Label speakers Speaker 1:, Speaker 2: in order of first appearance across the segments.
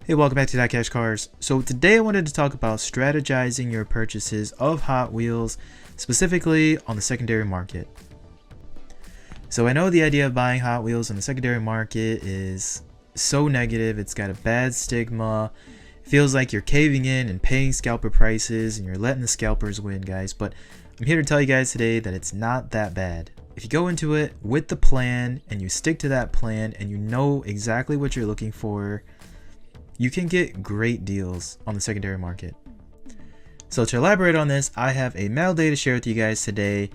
Speaker 1: Hey, welcome back to DieCash Cars. So today I wanted to talk about strategizing your purchases of Hot Wheels, specifically on the secondary market. So I know the idea of buying Hot Wheels on the secondary market is so negative. It's got a bad stigma. It feels like you're caving in and paying scalper prices and you're letting the scalpers win, guys. But I'm here to tell you guys today that it's not that bad. If you go into it with the plan and you stick to that plan and you know exactly what you're looking for, you can get great deals on the secondary market. So to elaborate on this, I have a mail day to share with you guys today,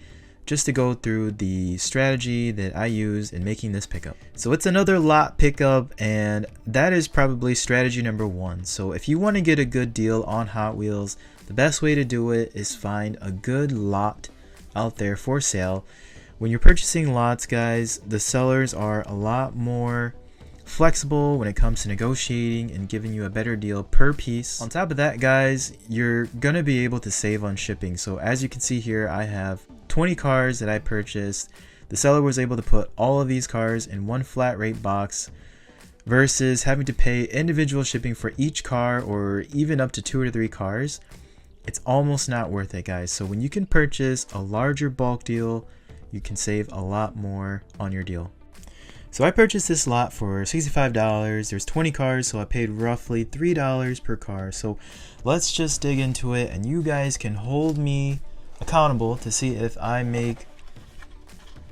Speaker 1: just to go through the strategy that I use in making this pickup. So it's another lot pickup, and that is probably strategy number one. So if you want to get a good deal on Hot Wheels, the best way to do it is find a good lot out there for sale. When you're purchasing lots, guys, the sellers are a lot more flexible when it comes to negotiating and giving you a better deal per piece. On top of that, guys, you're gonna be able to save on shipping. So as you can see here, I have 20 cars that I purchased. The seller was able to put all of these cars in one flat rate box versus having to pay individual shipping for each car, or even up to 2 or 3 cars. It's almost not worth it, guys. So when you can purchase a larger bulk deal, you can save a lot more on your deal. So I purchased this lot for $65. There's 20 cars, so I paid roughly $3 per car. So let's just dig into it, and you guys can hold me accountable to see if I make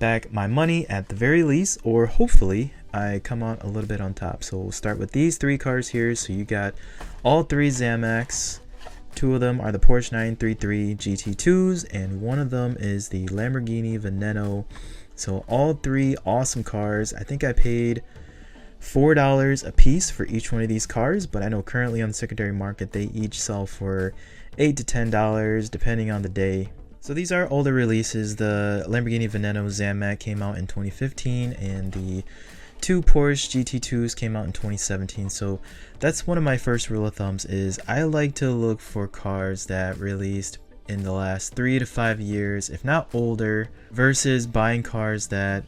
Speaker 1: back my money at the very least, or hopefully I come out a little bit on top. So we'll start with these 3 cars here. So you got all 3 Zamacs. 2 of them are the Porsche 933 GT2s, and one of them is the Lamborghini Veneno. So all 3 awesome cars. I think I paid $4 a piece for each one of these cars, but I know currently on the secondary market they each sell for $8 to $10 depending on the day. So these are older releases. The Lamborghini Veneno Zamac came out in 2015, and the 2 Porsche GT2s came out in 2017. So that's one of my first rule of thumbs, is I like to look for cars that released in the last 3 to 5 years, if not older, versus buying cars that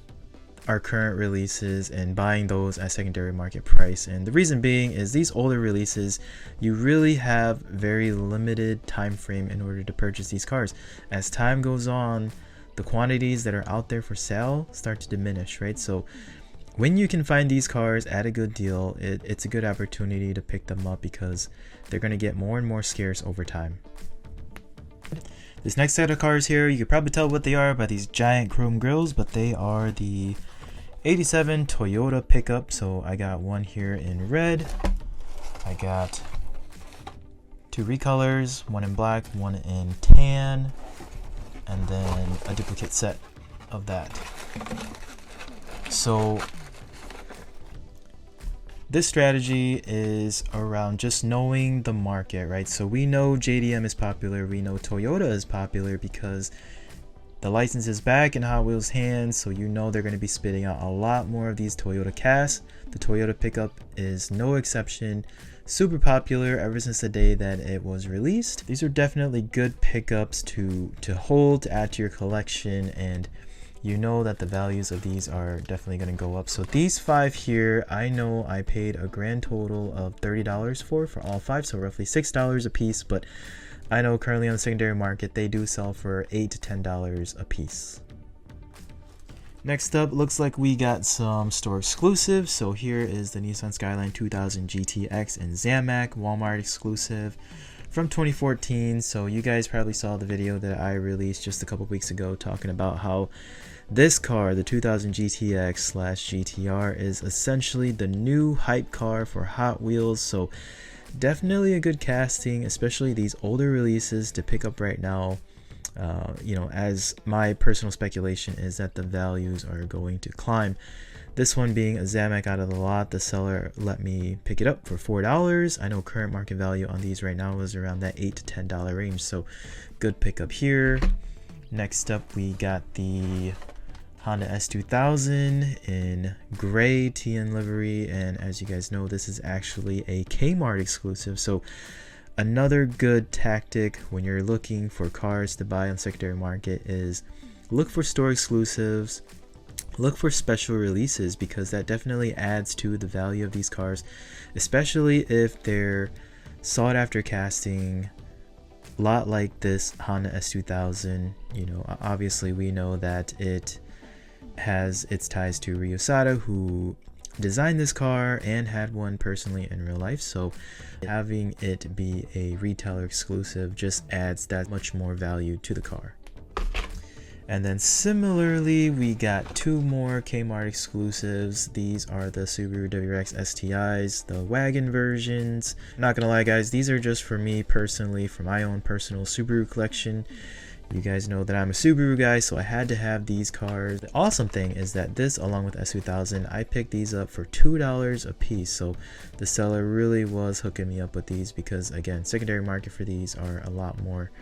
Speaker 1: are current releases and buying those at secondary market price. And the reason being is these older releases, you really have very limited time frame in order to purchase these cars. As time goes on, the quantities that are out there for sale start to diminish, right? So when you can find these cars at a good deal, it's a good opportunity to pick them up, because they're going to get more and more scarce over time. This next set of cars here, you could probably tell what they are by these giant chrome grills, but they are the 87 Toyota pickup. So I got one here in red. I got 2 recolors, one in black, one in tan, and then a duplicate set of that. So this strategy is around just knowing the market, right? So we know JDM is popular, we know Toyota is popular because the license is back in Hot Wheels' hands, so you know they're going to be spitting out a lot more of these Toyota casts. The Toyota pickup is no exception. Super popular ever since the day that it was released. These are definitely good pickups to hold, to add to your collection, and you know that the values of these are definitely going to go up. So these 5 here, I know I paid a grand total of $30 for all 5, so roughly $6 a piece, but I know currently on the secondary market they do sell for $8 to $10 a piece. Next up, looks like we got some store exclusives. So here is the Nissan Skyline 2000 GTX and Zamac Walmart exclusive from 2014. So you guys probably saw the video that I released just a couple weeks ago talking about how this car, the 2000 GTX/GTR, is essentially the new hype car for Hot Wheels. So definitely a good casting, especially these older releases to pick up right now. You know, as my personal speculation is that the values are going to climb. This one being a Zamac out of the lot, the seller let me pick it up for $4. I know current market value on these right now is around that $8 to $10 range, so good pickup here. Next up, we got the Honda S2000 in gray TN livery, and as you guys know, this is actually a Kmart exclusive. So another good tactic when you're looking for cars to buy on the secondary market is look for store exclusives, look for special releases, because that definitely adds to the value of these cars, especially if they're sought after casting, a lot like this Honda S2000. You know, obviously we know that it has its ties to Ryosada, who designed this car and had one personally in real life, so having it be a retailer exclusive just adds that much more value to the car. And then similarly, we got two more Kmart exclusives. These are the Subaru WRX STIs, the wagon versions. Not gonna lie guys, these are just for me personally, for my own personal Subaru collection. You guys know that I'm a Subaru guy, so I had to have these cars. The awesome thing is that this, along with S2000, I picked these up for $2 a piece. So the seller really was hooking me up with these, because again, secondary market for these are a lot more.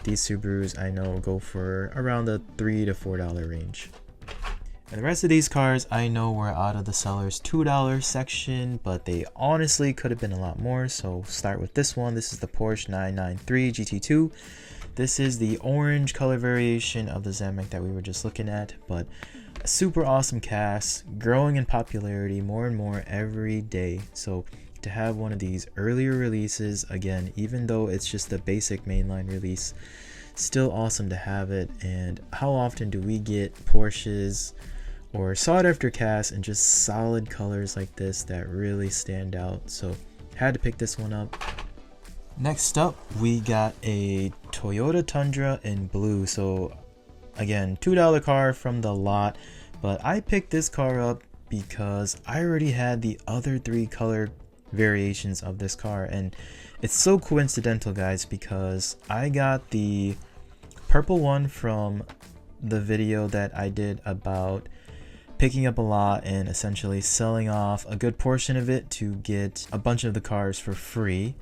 Speaker 1: These Subarus I know go for around the $3 to $4 range. And the rest of these cars I know were out of the seller's $2 section, but they honestly could have been a lot more. So start with this one. This is the Porsche 993 GT2. This is the orange color variation of the Zamac that we were just looking at, but a super awesome cast, growing in popularity more and more every day. So to have one of these earlier releases, again, even though it's just the basic mainline release, still awesome to have it. And how often do we get Porsches or sought after casts in just solid colors like this that really stand out? So had to pick this one up. Next up, we got a Toyota Tundra in blue. So again, $2 car from the lot, but I picked this car up because I already had the other three color variations of this car. And it's so coincidental guys, because I got the purple one from the video that I did about picking up a lot and essentially selling off a good portion of it to get a bunch of the cars for free.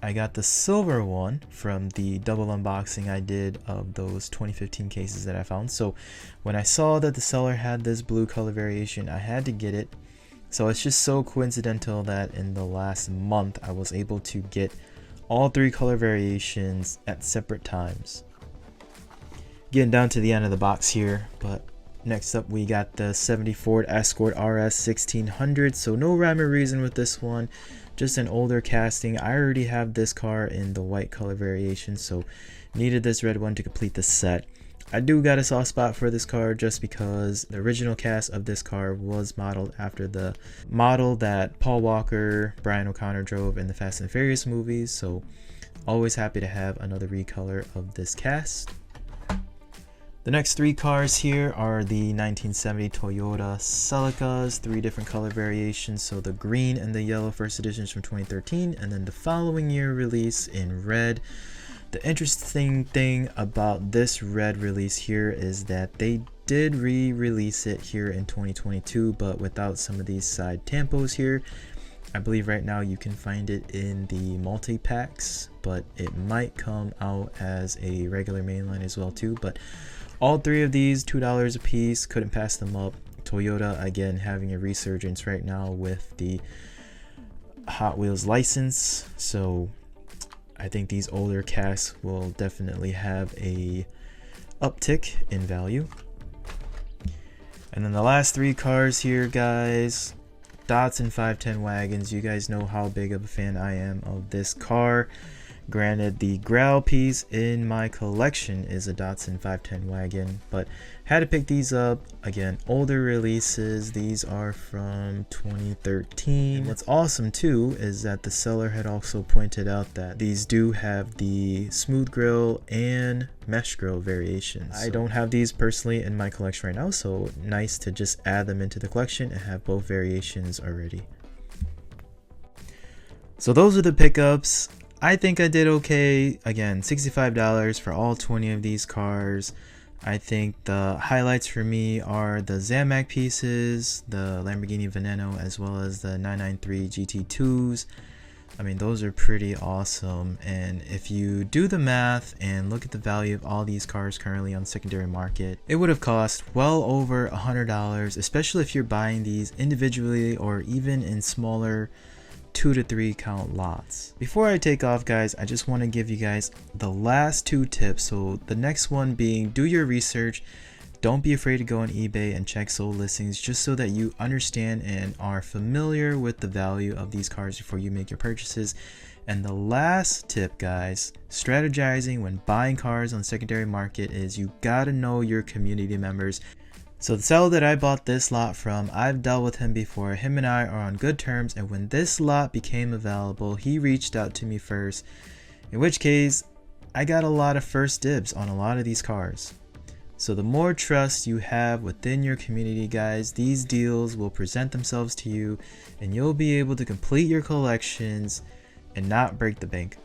Speaker 1: I got the silver one from the double unboxing I did of those 2015 cases that I found. So when I saw that the seller had this blue color variation, I had to get it. So it's just so coincidental that in the last month I was able to get all three color variations at separate times. Getting down to the end of the box here, but next up we got the 70 Ford Escort RS 1600. So no rhyme or reason with this one, just an older casting. I already have this car in the white color variation, so needed this red one to complete the set. I do got a soft spot for this car just because the original cast of this car was modeled after the model that Paul Walker, Brian O'Connor drove in the Fast and Furious movies, so always happy to have another recolor of this cast. The next three cars here are the 1970 Toyota Celicas, three different color variations. So the green and the yellow first editions from 2013, and then the following year release in red. The interesting thing about this red release here is that they did re-release it here in 2022, but without some of these side tampos here. I believe right now you can find it in the multi-packs, but it might come out as a regular mainline as well too. But all three of these, $2 a piece, couldn't pass them up. Toyota, again, having a resurgence right now with the Hot Wheels license. So I think these older casts will definitely have a uptick in value. And then the last three cars here, guys, Datsun 510 wagons. You guys know how big of a fan I am of this car. Granted, the growl piece in my collection is a Datsun 510 wagon, but had to pick these up. Again, older releases. These are from 2013. And what's awesome too is that the seller had also pointed out that these do have the smooth grille and mesh grille variations. I don't have these personally in my collection right now, so nice to just add them into the collection and have both variations already. So those are the pickups. I think I did okay. Again, $65 for all 20 of these cars. I think the highlights for me are the Zamac pieces, the Lamborghini Veneno, as well as the 993 GT2s. I mean, those are pretty awesome. And if you do the math and look at the value of all these cars currently on the secondary market, it would have cost well over $100, especially if you're buying these individually or even in smaller 2 to 3 count lots. Before I take off, guys, I just want to give you guys the last two tips. So the next one being, do your research, Don't be afraid to go on eBay and check sold listings just so that you understand and are familiar with the value of these cars before you make your purchases. And the last tip, guys, strategizing when buying cars on the secondary market is you gotta know your community members. So the seller that I bought this lot from, I've dealt with him before. Him and I are on good terms, and when this lot became available, he reached out to me first, in which case I got a lot of first dibs on a lot of these cars. So the more trust you have within your community, guys, these deals will present themselves to you and you'll be able to complete your collections and not break the bank.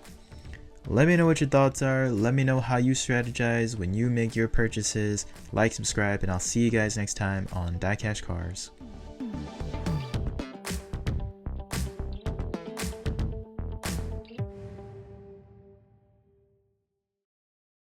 Speaker 1: Let me know what your thoughts are. Let me know how you strategize when you make your purchases. Like, subscribe, and I'll see you guys next time on DieCash Cars.